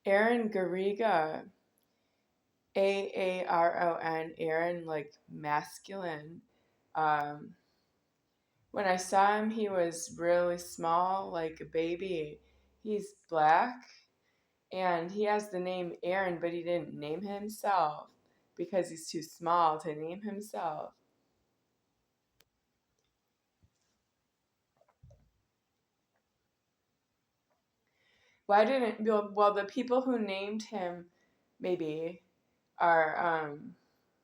Aaron Garriga, Aaron, Aaron, like masculine. Um, when I saw him, he was really small, like a baby. He's black, and he has the name Aaron, but he didn't name himself because he's too small to name himself. Why didn't, well, the people who named him maybe are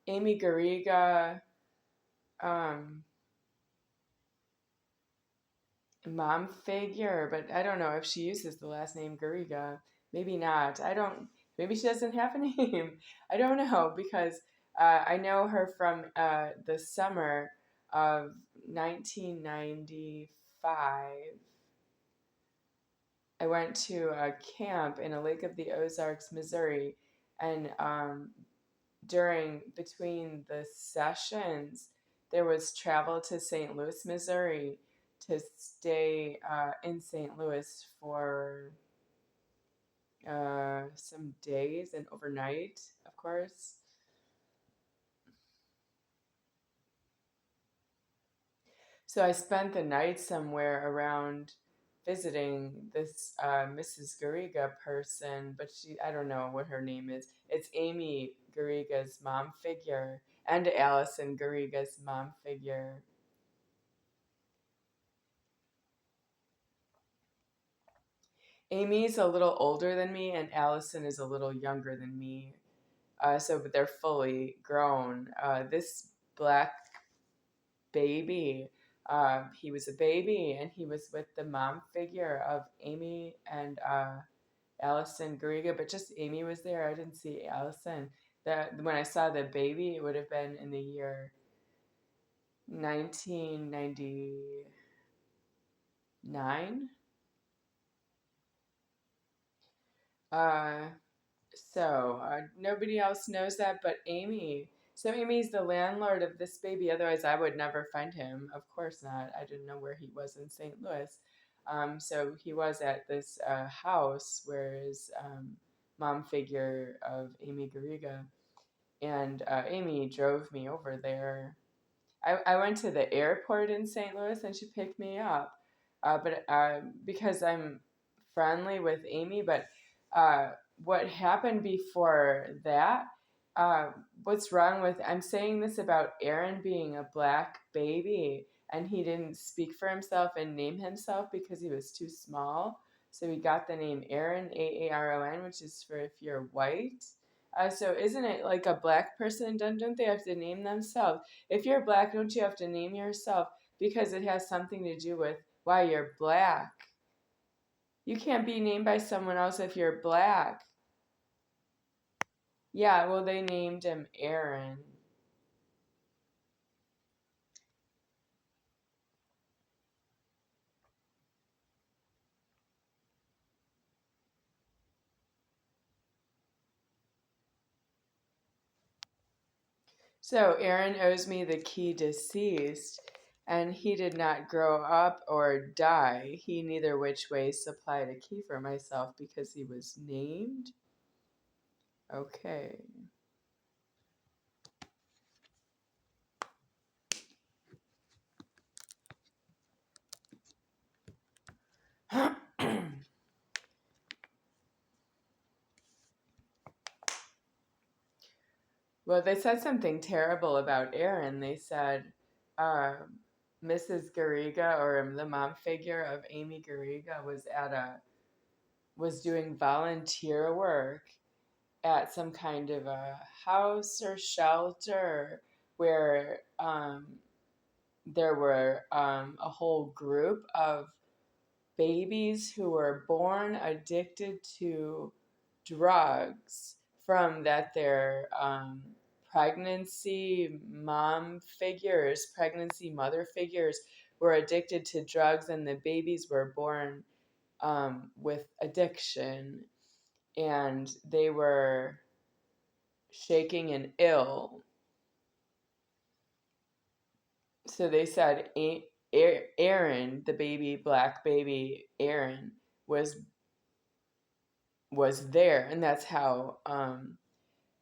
Amy Garriga, um, mom figure, but I don't know if she uses the last name Garriga. Maybe not. I don't, maybe she doesn't have a name. I don't know because I know her from the summer of 1995. I went to a camp in a Lake of the Ozarks, Missouri, and between the sessions, there was travel to St. Louis, Missouri, to stay in St. Louis for some days and overnight, of course. So I spent the night somewhere around visiting this Mrs. Garriga person, but I don't know what her name is. It's Amy Garriga's mom figure and Allison Garriga's mom figure. Amy's a little older than me, and Allison is a little younger than me. But they're fully grown. This black baby, he was a baby, and he was with the mom figure of Amy and Allison Garriga, but just Amy was there. I didn't see Allison. That when I saw the baby, it would have been in the year 1999. Uh, Nobody else knows that but Amy. So Amy's the landlord of this baby. Otherwise, I would never find him. Of course not. I didn't know where he was in St. Louis. So he was at this house where his mom figure of Amy Garriga. And Amy drove me over there. I went to the airport in St. Louis and she picked me up. But because I'm friendly with Amy, but uh, what happened before that? Uh, what's wrong with? I'm saying this about Aaron being a black baby, and he didn't speak for himself and name himself because he was too small. So he got the name Aaron, Aaron, which is for if you're white. So isn't it like a black person? Don't they have to name themselves? If you're black, don't you have to name yourself because it has something to do with why you're black? You can't be named by someone else if you're black. Yeah, well, they named him Aaron. So Aaron owes me the key deceased, and he did not grow up or die. He neither which way supplied a key for myself because he was named. Okay. Well, they said something terrible about Aaron. They said uh, Mrs. Garriga, or the mom figure of Amy Garriga, was doing volunteer work at some kind of a house or shelter where there were a whole group of babies who were born addicted to drugs from that their pregnancy mother figures were addicted to drugs, and the babies were born with addiction, and they were shaking and ill. So they said Aaron, the baby, black baby Aaron, was was there, and that's how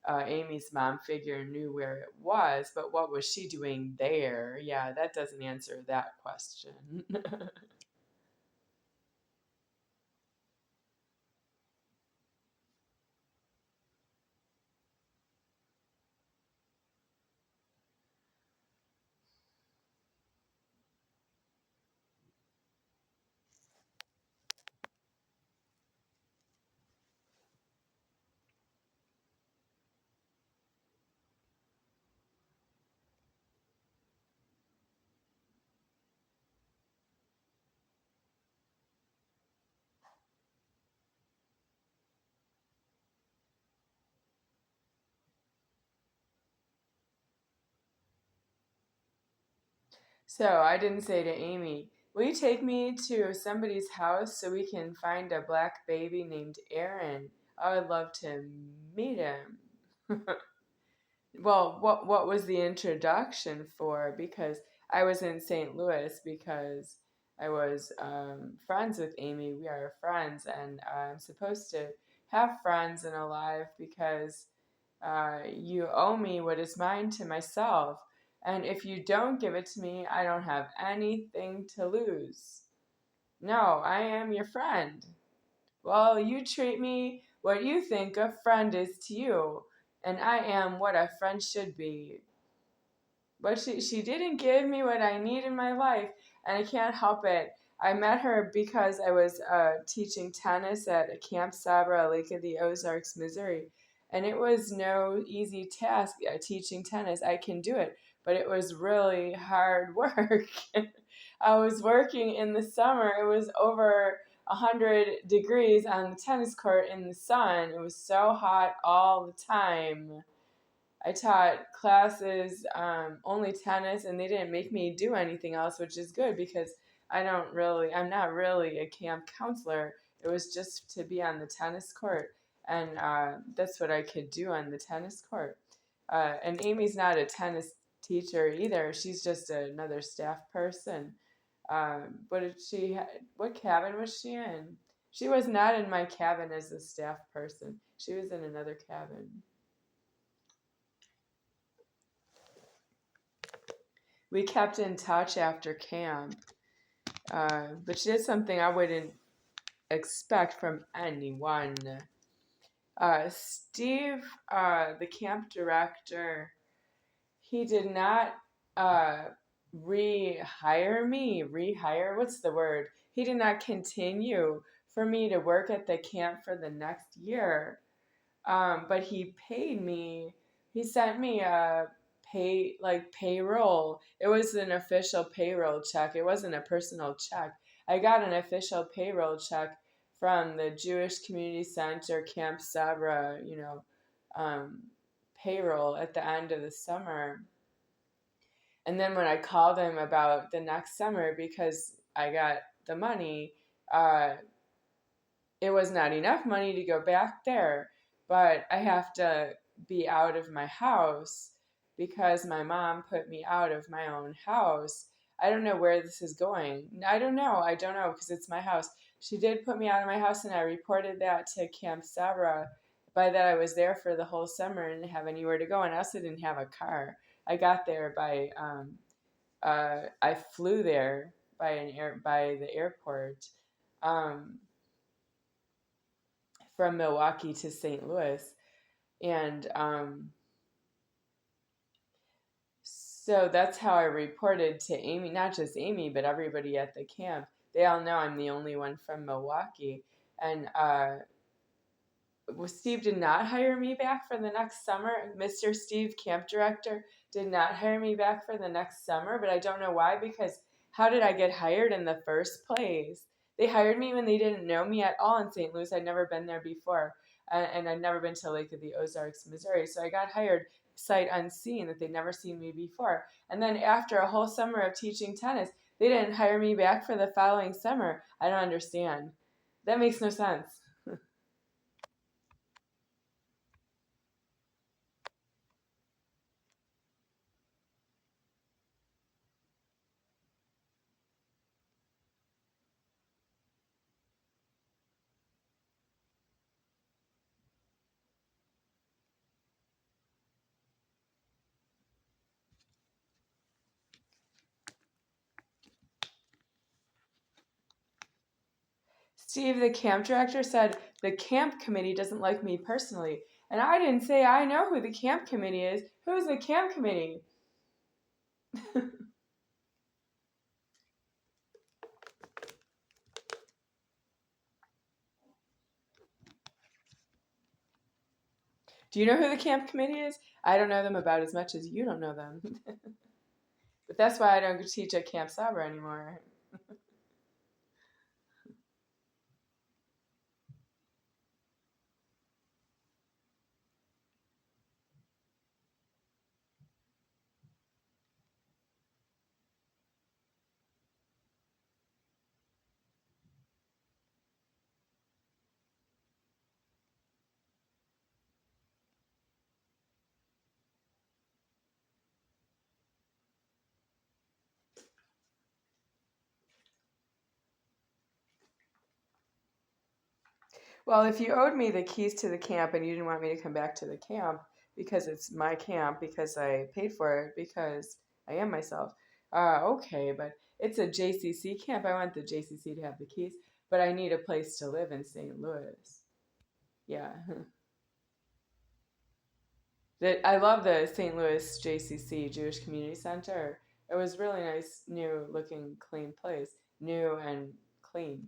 Amy's mom figure knew where it was. But what was she doing there? Yeah, that doesn't answer that question. So I didn't say to Amy, will you take me to somebody's house so we can find a black baby named Aaron? I would love to meet him. Well, what was the introduction for? Because I was in St. Louis because I was friends with Amy. We are friends, and I'm supposed to have friends in a life because you owe me what is mine to myself. And if you don't give it to me, I don't have anything to lose. No, I am your friend. Well, you treat me what you think a friend is to you, and I am what a friend should be. But she didn't give me what I need in my life, and I can't help it. I met her because I was teaching tennis at Camp Sabra, Lake of the Ozarks, Missouri. And it was no easy task teaching tennis. I can do it, but it was really hard work. I was working in the summer. It was over 100 degrees on the tennis court in the sun. It was so hot all the time. I taught classes, only tennis, and they didn't make me do anything else, which is good because I'm not really a camp counselor. It was just to be on the tennis court, and that's what I could do on the tennis court. And Amy's not a tennis teacher either. She's just another staff person. What did she? What cabin was she in? She was not in my cabin as a staff person. She was in another cabin. We kept in touch after camp, but she did something I wouldn't expect from anyone. Steve, the camp director, he did not uh, rehire me. Rehire? What's the word? He did not continue for me to work at the camp for the next year. But he paid me. He sent me a payroll. It was an official payroll check. It wasn't a personal check. I got an official payroll check from the Jewish Community Center Camp Sabra, um, payroll at the end of the summer. And then when I called him about the next summer because I got the money, uh, it was not enough money to go back there, but I have to be out of my house because my mom put me out of my own house. I don't know where this is going. I don't know. I don't know because it's my house. She did put me out of my house, and I reported that to Camp Sabra. By that, I was there for the whole summer and didn't have anywhere to go, and I also didn't have a car. I got there by I flew there by the airport. Um, from Milwaukee to St. Louis. And so that's how I reported to Amy, not just Amy, but everybody at the camp. They all know I'm the only one from Milwaukee. And Steve did not hire me back for the next summer. Mr. Steve, camp director, did not hire me back for the next summer, but I don't know why because how did I get hired in the first place? They hired me when they didn't know me at all in St. Louis. I'd never been there before, and I'd never been to Lake of the Ozarks, Missouri. So I got hired sight unseen that they'd never seen me before. And then after a whole summer of teaching tennis, they didn't hire me back for the following summer. I don't understand. That makes no sense. Steve, the camp director, said the camp committee doesn't like me personally. And I didn't say I know who the camp committee is. Who's the camp committee? Do you know who the camp committee is? I don't know them about as much as you don't know them. But that's why I don't teach at Camp Sabra anymore. Well, if you owed me the keys to the camp and you didn't want me to come back to the camp because it's my camp, because I paid for it, because I am myself, okay, but it's a JCC camp. I want the JCC to have the keys, but I need a place to live in St. Louis. Yeah. I love the St. Louis JCC, Jewish Community Center. It was really nice, new looking, clean place. New and clean.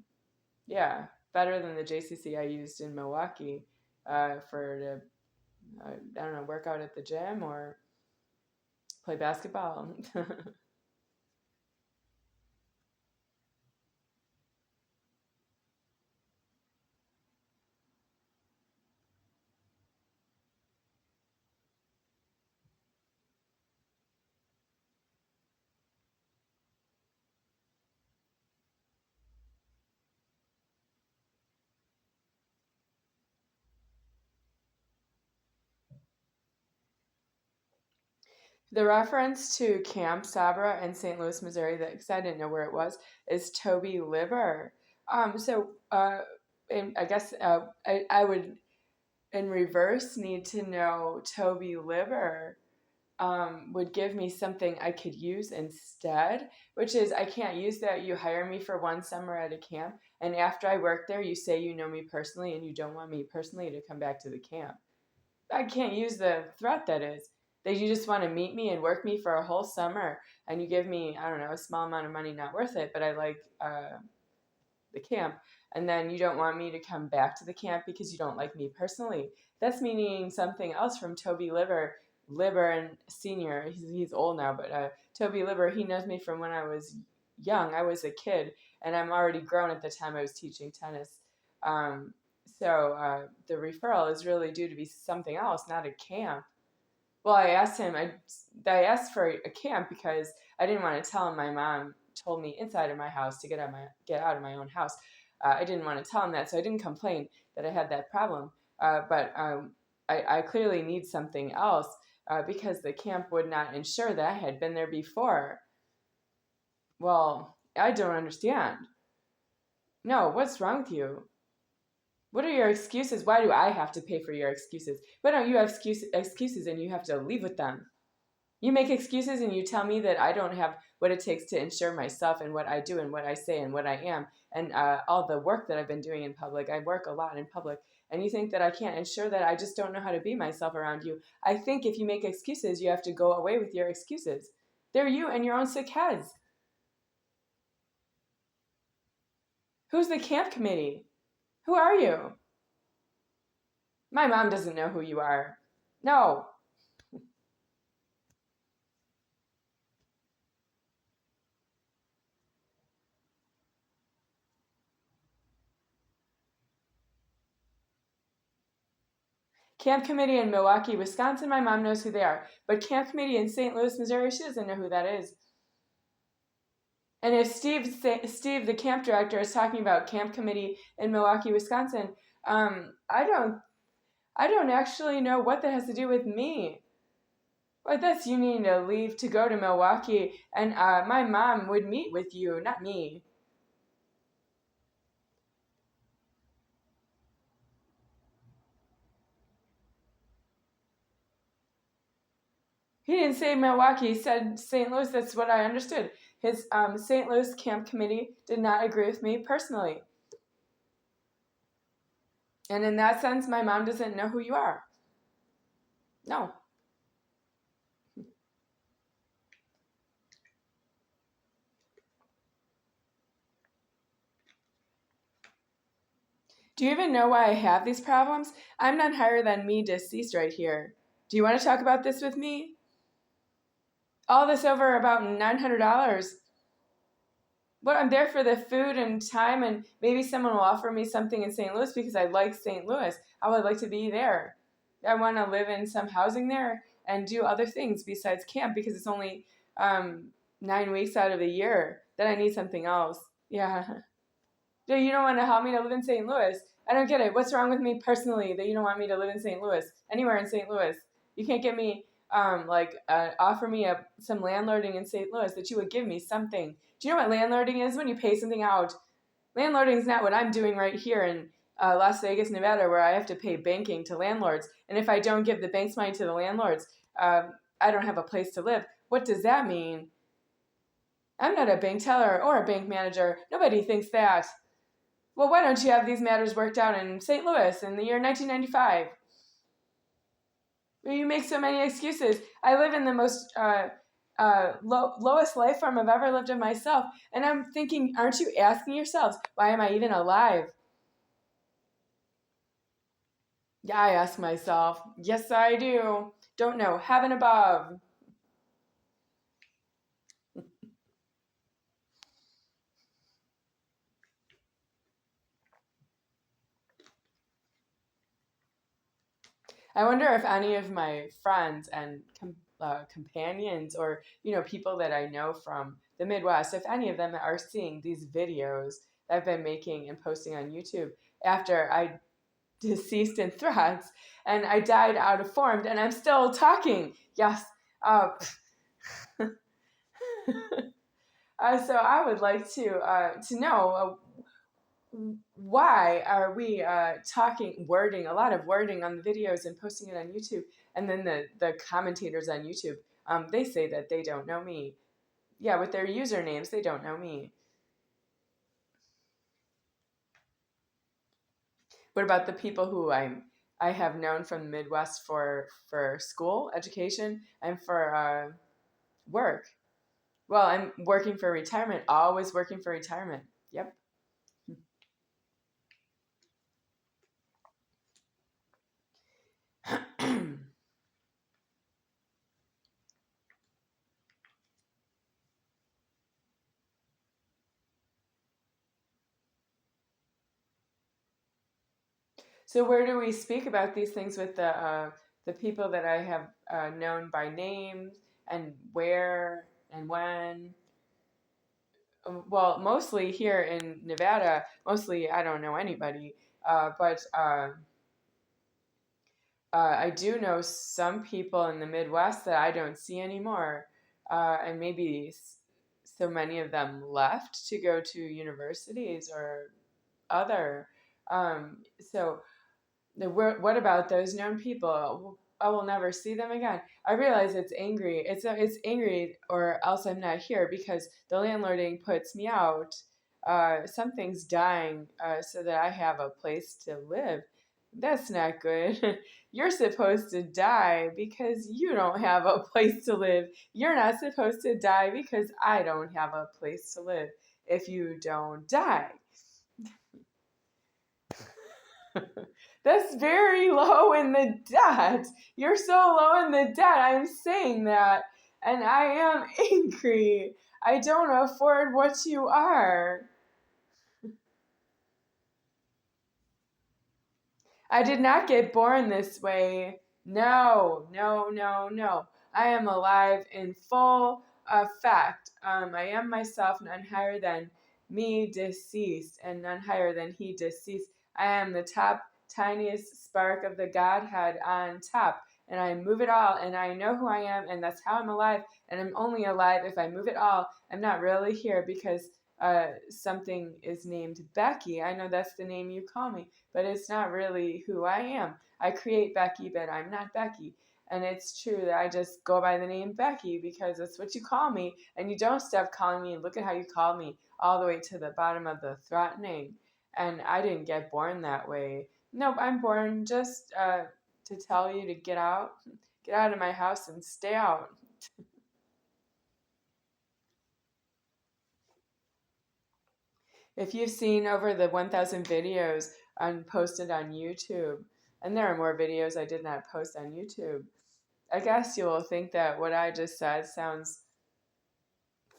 Yeah, better than the JCC I used in Milwaukee for to I don't know, work out at the gym or play basketball. The reference to Camp Sabra in St. Louis, Missouri, that because I didn't know where it was, is Toby Liver. And I guess I would in reverse need to know Toby Liver would give me something I could use instead, which is I can't use that you hire me for one summer at a camp, and after I work there, you say you know me personally and you don't want me personally to come back to the camp. I can't use the threat that is. That you just want to meet me and work me for a whole summer, and you give me, I don't know, a small amount of money, not worth it, but I like the camp, and then you don't want me to come back to the camp because you don't like me personally. That's meaning something else from Toby Liver. Liver and senior, he's old now, but Toby Liver, he knows me from when I was young. I was a kid, and I'm already grown at the time I was teaching tennis. Um, the referral is really due to be something else, not a camp. Well, I asked him. I asked for a camp because I didn't want to tell him my mom told me inside of my house to get out of my own house. I didn't want to tell him that, so I didn't complain that I had that problem. But I clearly need something else because the camp would not ensure that I had been there before. Well, I don't understand. No, what's wrong with you? What are your excuses? Why do I have to pay for your excuses? Why don't you have excuses and you have to leave with them? You make excuses and you tell me that I don't have what it takes to ensure myself and what I do and what I say and what I am and all the work that I've been doing in public. I work a lot in public. And you think that I can't ensure that I just don't know how to be myself around you. I think if you make excuses, you have to go away with your excuses. They're you and your own sick heads. Who's the camp committee? Who are you? My mom doesn't know who you are. No. Camp Committee in Milwaukee, Wisconsin, my mom knows who they are. But Camp Committee in St. Louis, Missouri, she doesn't know who that is. And if Steve, the camp director, is talking about Camp Committee in Milwaukee, Wisconsin, I don't actually know what that has to do with me. But that's you needing to leave to go to Milwaukee, and my mom would meet with you, not me. He didn't say Milwaukee. He said St. Louis. That's what I understood. His St. Louis Camp Committee did not agree with me personally. And in that sense, my mom doesn't know who you are. No. Do you even know why I have these problems? I'm none higher than me deceased right here. Do you want to talk about this with me? All this over about $900. But I'm there for the food and time, and maybe someone will offer me something in St. Louis because I like St. Louis. I would like to be there. I want to live in some housing there and do other things besides camp because it's only 9 weeks out of the year. Then I need something else. Yeah. So you don't want to help me to live in St. Louis. I don't get it. What's wrong with me personally that you don't want me to live in St. Louis? Anywhere in St. Louis. You can't get me, offer me some landlording in St. Louis that you would give me something. Do you know what landlording is? When you pay something out. Landlording is not what I'm doing right here in Las Vegas, Nevada, where I have to pay banking to landlords. And if I don't give the bank's money to the landlords, I don't have a place to live. What does that mean? I'm not a bank teller or a bank manager. Nobody thinks that. Well, why don't you have these matters worked out in St. Louis in the year 1995? You make so many excuses. I live in the most lowest life form I've ever lived in myself. And I'm thinking, aren't you asking yourselves, why am I even alive? Yeah, I ask myself. Yes, I do. Don't know. Heaven above. I wonder if any of my friends and companions, or people that I know from the Midwest, if any of them are seeing these videos that I've been making and posting on YouTube after I deceased in threats and I died out of form and I'm still talking. Yes. Uh, so I would like to know why are we talking wording, a lot of wording on the videos and posting it on YouTube, and then the commentators on YouTube, they say that they don't know me. Yeah, with their usernames, they don't know me. What about the people who I have known from the Midwest for school, education, and for work? Well, I'm working for retirement, always working for retirement. Yep. So where do we speak about these things with the people that I have known by name, and where and when? Well, mostly here in Nevada. Mostly I don't know anybody, but I do know some people in the Midwest that I don't see anymore, and maybe so many of them left to go to universities or other. So what about those known people? I will never see them again. I realize it's angry. It's angry, or else I'm not here because the landlording puts me out. Something's dying, so that I have a place to live. That's not good. You're supposed to die because you don't have a place to live. You're not supposed to die because I don't have a place to live. If you don't die. That's very low in the debt. You're so low in the debt. I'm saying that. And I am angry. I don't afford what you are. I did not get born this way. No, no, no, no. I am alive in full effect. I am myself, none higher than me deceased, and none higher than he deceased. I am the top, tiniest spark of the Godhead on top, and I move it all, and I know who I am, and that's how I'm alive, and I'm only alive if I move it all. I'm not really here because something is named Becky. I know that's the name you call me, but it's not really who I am. I create Becky, but I'm not Becky. And it's true that I just go by the name Becky because that's what you call me, and you don't stop calling me. Look at how you call me all the way to the bottom of the threatening. And I didn't get born that way. Nope, I'm born just to tell you to get out of my house and stay out. If you've seen over the 1,000 videos posted on YouTube, and there are more videos I did not post on YouTube, I guess you'll think that what I just said sounds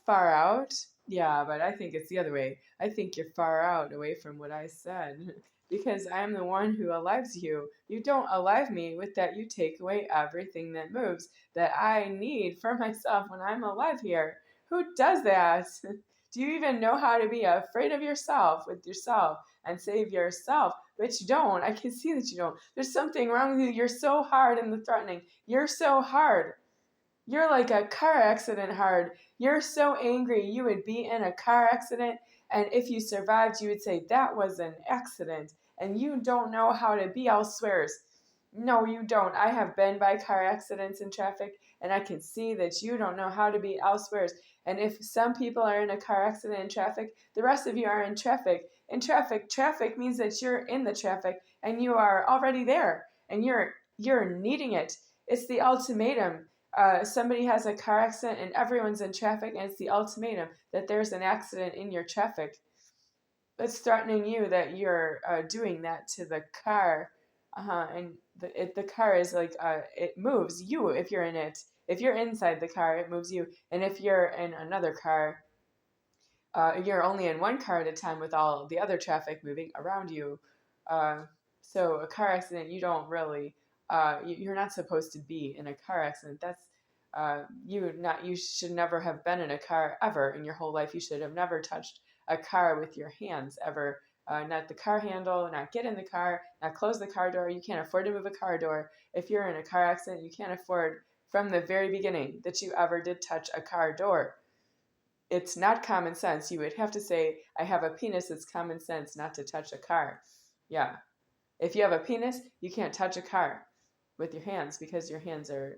far out. Yeah, but I think it's the other way. I think you're far out away from what I said because I'm the one who alives you. You don't alive me with that you take away everything that moves that I need for myself when I'm alive here. Who does that? Do you even know how to be afraid of yourself with yourself and save yourself? But you don't. I can see that you don't. There's something wrong with you. You're so hard in the threatening. You're so hard. You're like a car accident hard. You're so angry you would be in a car accident, and if you survived, you would say that was an accident, and you don't know how to be elsewheres. No, you don't. I have been by car accidents in traffic, and I can see that you don't know how to be elsewheres. And if some people are in a car accident in traffic, the rest of you are in traffic. In traffic, traffic means that you're in the traffic and you are already there, and you're needing it. It's the ultimatum. Somebody has a car accident and everyone's in traffic, and it's the ultimatum that there's an accident in your traffic. It's threatening you that you're doing that to the car. And the car is like, it moves you if you're in it. If you're inside the car, it moves you. And if you're in another car, you're only in one car at a time with all the other traffic moving around you. Uh, so a car accident, you don't really, you're not supposed to be in a car accident. That's you should never have been in a car ever in your whole life. You should have never touched a car with your hands ever. Not the car handle, not get in the car, not close the car door. You can't afford to move a car door. If you're in a car accident, you can't afford from the very beginning that you ever did touch a car door. It's not common sense. You would have to say, I have a penis. It's common sense not to touch a car. Yeah. If you have a penis, you can't touch a car with your hands because your hands are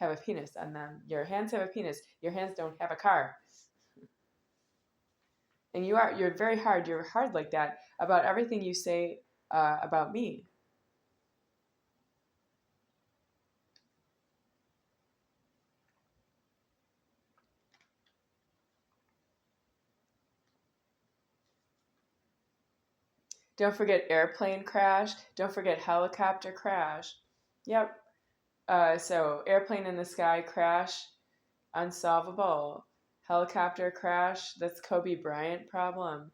have a penis on them. Your hands have a penis. Your hands don't have a car. And you're very hard. You're hard like that about everything you say about me. Don't forget airplane crash. Don't forget helicopter crash. Yep. So airplane in the sky crash, unsolvable. Helicopter crash, that's Kobe Bryant problem.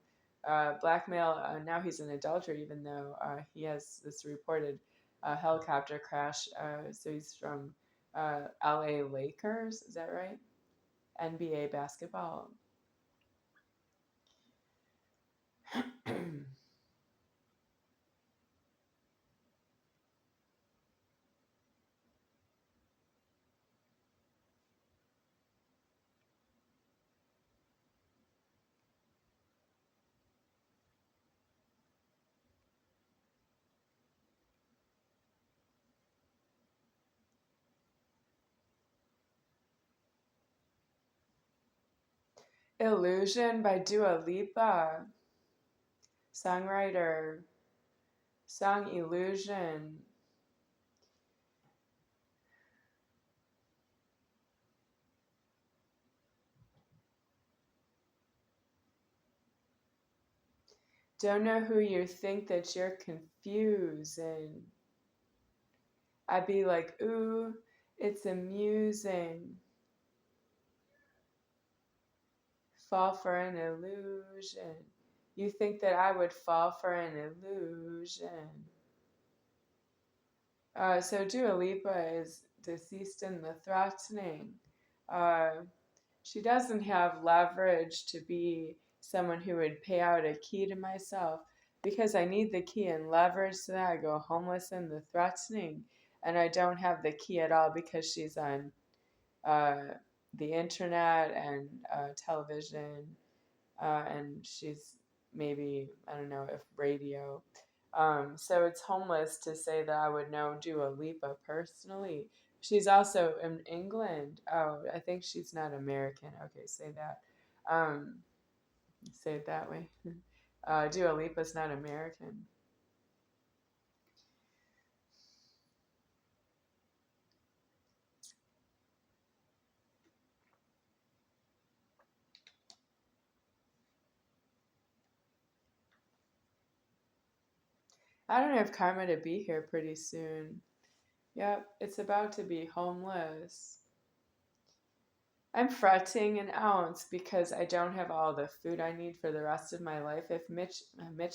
Blackmail, now he's an adulterer, even though he has this reported helicopter crash. So he's from LA Lakers, is that right? NBA basketball. Illusion by Dua Lipa, songwriter, song Illusion. Don't know who you think that you're confusing. I'd be like, ooh, it's amusing. Fall for an illusion. You think that I would fall for an illusion. So Dua Lipa is deceased in the threatening. Uh, she doesn't have leverage to be someone who would pay out a key to myself because I need the key and leverage so that I go homeless in the threatening. And I don't have the key at all because she's on uh, the internet and television, and she's maybe, I don't know if radio. So it's homeless to say that I would know Dua Lipa personally. She's also in England. Oh, I think she's not American. Okay, say that. Um, say it that way. Dua Lipa's not American. I don't have karma to be here pretty soon. Yep, it's about to be homeless. I'm fretting an ounce because I don't have all the food I need for the rest of my life. If Mitch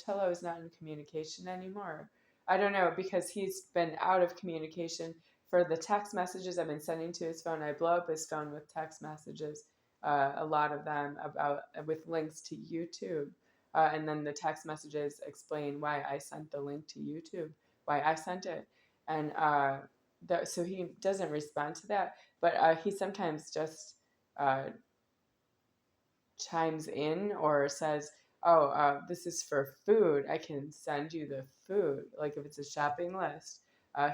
Hello is not in communication anymore, I don't know because he's been out of communication for the text messages I've been sending to his phone. I blow up his phone with text messages, a lot of them about with links to YouTube, and then the text messages explain why I sent the link to YouTube, why I sent it, and so he doesn't respond to that, but he sometimes just uh, chimes in or says, "Oh, this is for food. I can send you the food." Like if it's a shopping list,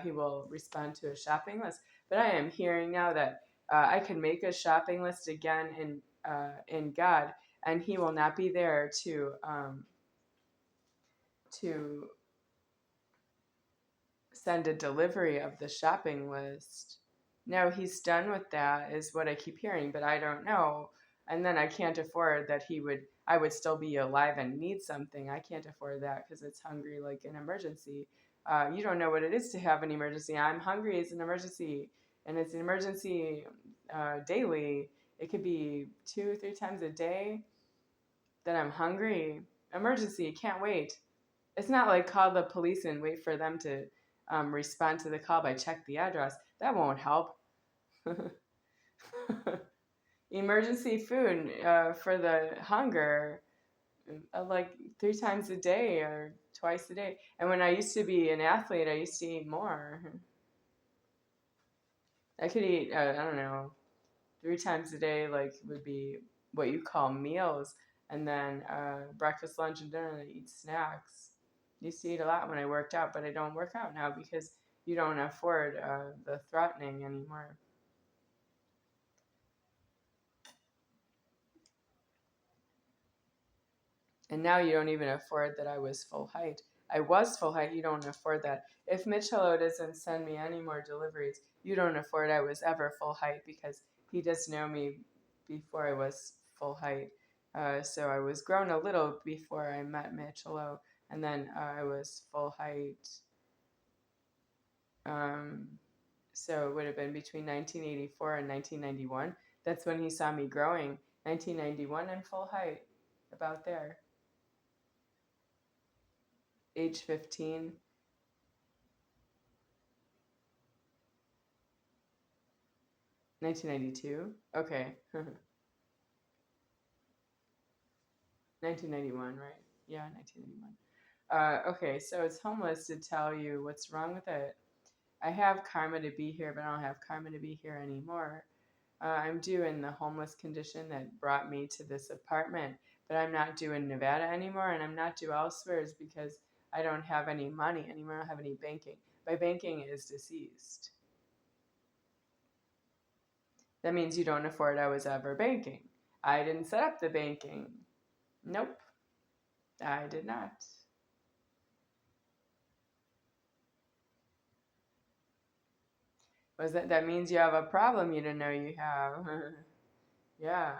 he will respond to a shopping list. But I am hearing now that I can make a shopping list again in God, and He will not be there to send a delivery of the shopping list. No, he's done with that, is what I keep hearing, but I don't know. And then I can't afford that I would still be alive and need something. I can't afford that because it's hungry like an emergency. You don't know what it is to have an emergency. I'm hungry, it's an emergency. And it's an emergency daily. It could be 2 or 3 times a day that I'm hungry. Emergency, can't wait. It's not like call the police and wait for them to respond to the call by check the address. That won't help. Emergency food for the hunger, like 3 times a day or twice a day. And when I used to be an athlete, I used to eat more. I could eat, I don't know, 3 times a day, like would be what you call meals. And then breakfast, lunch, and dinner, and I eat snacks. Used to eat a lot when I worked out, but I don't work out now because you don't afford the threatening anymore. And now you don't even afford that I was full height. I was full height, you don't afford that. If Mitch Hello doesn't send me any more deliveries, you don't afford I was ever full height because he does know me before I was full height. So I was grown a little before I met Mitch Hello, and then I was full height. Um, so it would have been between 1984 and 1991. That's when he saw me growing. 1991 and full height, about there. Age 15. 1992? Okay. 1991, right? Yeah, 1991. Okay, so it's homeless to tell you what's wrong with it. I have karma to be here, but I don't have karma to be here anymore. I'm due in the homeless condition that brought me to this apartment, but I'm not due in Nevada anymore, and I'm not due elsewhere because I don't have any money anymore. I don't have any banking. My banking is deceased. That means you don't afford I was ever banking. I didn't set up the banking. Nope, I did not. Was that means you have a problem you didn't know you have? Yeah.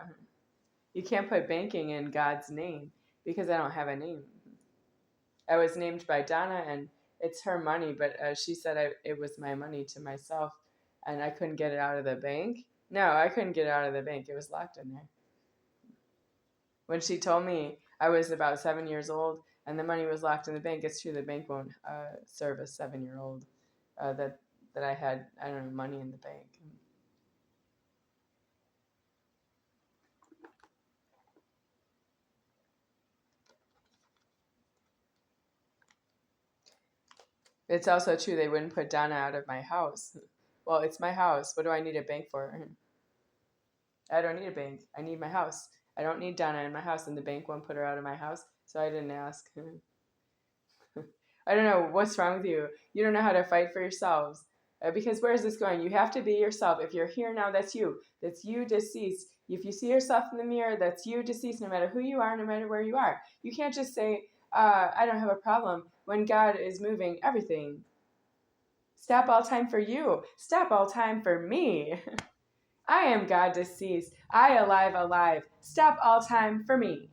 You can't put banking in God's name because I don't have a name. I was named by Donna, and it's her money, but she said it was my money to myself, and I couldn't get it out of the bank. No, I couldn't get it out of the bank. It was locked in there. When she told me I was about 7 years old and the money was locked in the bank, it's true the bank won't serve a 7-year-old that I had, I don't know, money in the bank. It's also true they wouldn't put Donna out of my house. Well, it's my house. What do I need a bank for? I don't need a bank. I need my house. I don't need Donna in my house, and the bank won't put her out of my house, so I didn't ask. I don't know what's wrong with you. You don't know how to fight for yourselves. Because where is this going? You have to be yourself. If you're here now, that's you. That's you deceased. If you see yourself in the mirror, that's you deceased, no matter who you are, no matter where you are. You can't just say, I don't have a problem when God is moving everything. Stop all time for you. Stop all time for me. I am God deceased. I alive alive. Stop all time for me.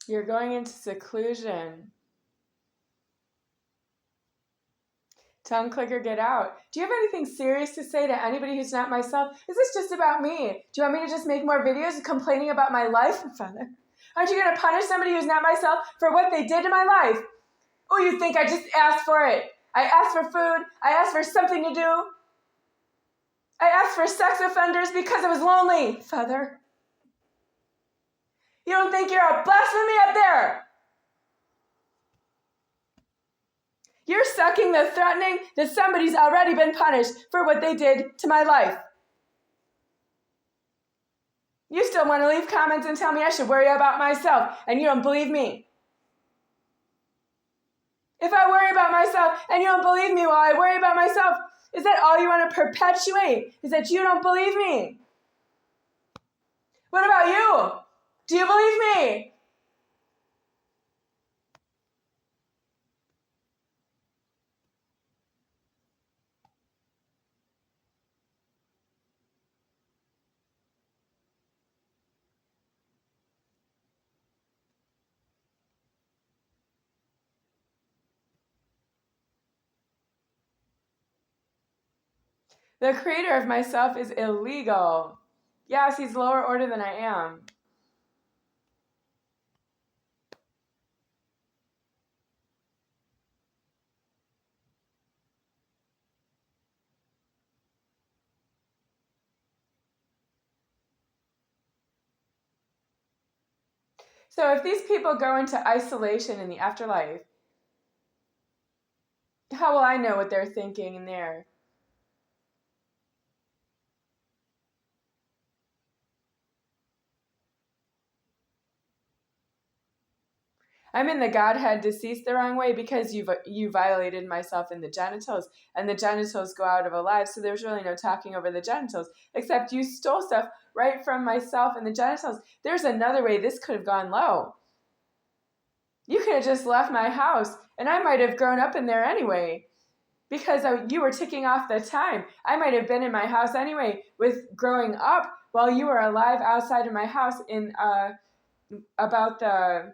You're going into seclusion. Tongue clicker, get out. Do you have anything serious to say to anybody who's not myself? Is this just about me? Do you want me to just make more videos complaining about my life? Father, aren't you going to punish somebody who's not myself for what they did to my life? Oh, you think I just asked for it? I asked for food. I asked for something to do. I asked for sex offenders because I was lonely. Father, you don't think you're a blasphemy up there? You're sucking the threatening that somebody's already been punished for what they did to my life. You still want to leave comments and tell me I should worry about myself, and you don't believe me. If I worry about myself and you don't believe me while I worry about myself, is that all you want to perpetuate? Is that you don't believe me? What about you? Do you believe me? The creator of myself is illegal. Yes, he's lower order than I am. So if these people go into isolation in the afterlife, how will I know what they're thinking in there? I'm in the Godhead deceased the wrong way because you violated myself in the genitals, and the genitals go out of alive, so there's really no talking over the genitals, except you stole stuff right from myself and the genitals. There's another way this could have gone low. You could have just left my house, and I might have grown up in there anyway, because you were ticking off the time. I might have been in my house anyway with growing up while you were alive outside of my house in about the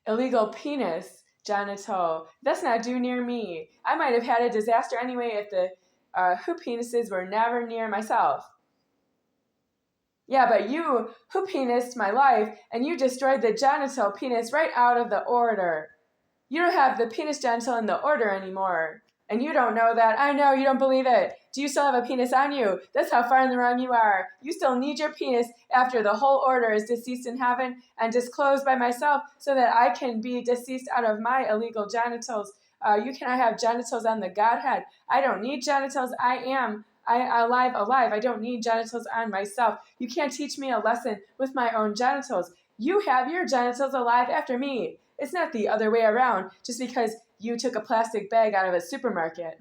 illegal penis genital. That's not due near me. I might have had a disaster anyway if the hoop penises were never near myself. Yeah, but you hoop penised my life and you destroyed the genital penis right out of the order. You don't have the penis genital in the order anymore. And you don't know that. I know, you don't believe it. Do you still have a penis on you? That's how far in the wrong you are. You still need your penis after the whole order is deceased in heaven and disclosed by myself so that I can be deceased out of my illegal genitals. You cannot have genitals on the Godhead. I don't need genitals. I am alive. I don't need genitals on myself. You can't teach me a lesson with my own genitals. You have your genitals alive after me. It's not the other way around just because you took a plastic bag out of a supermarket.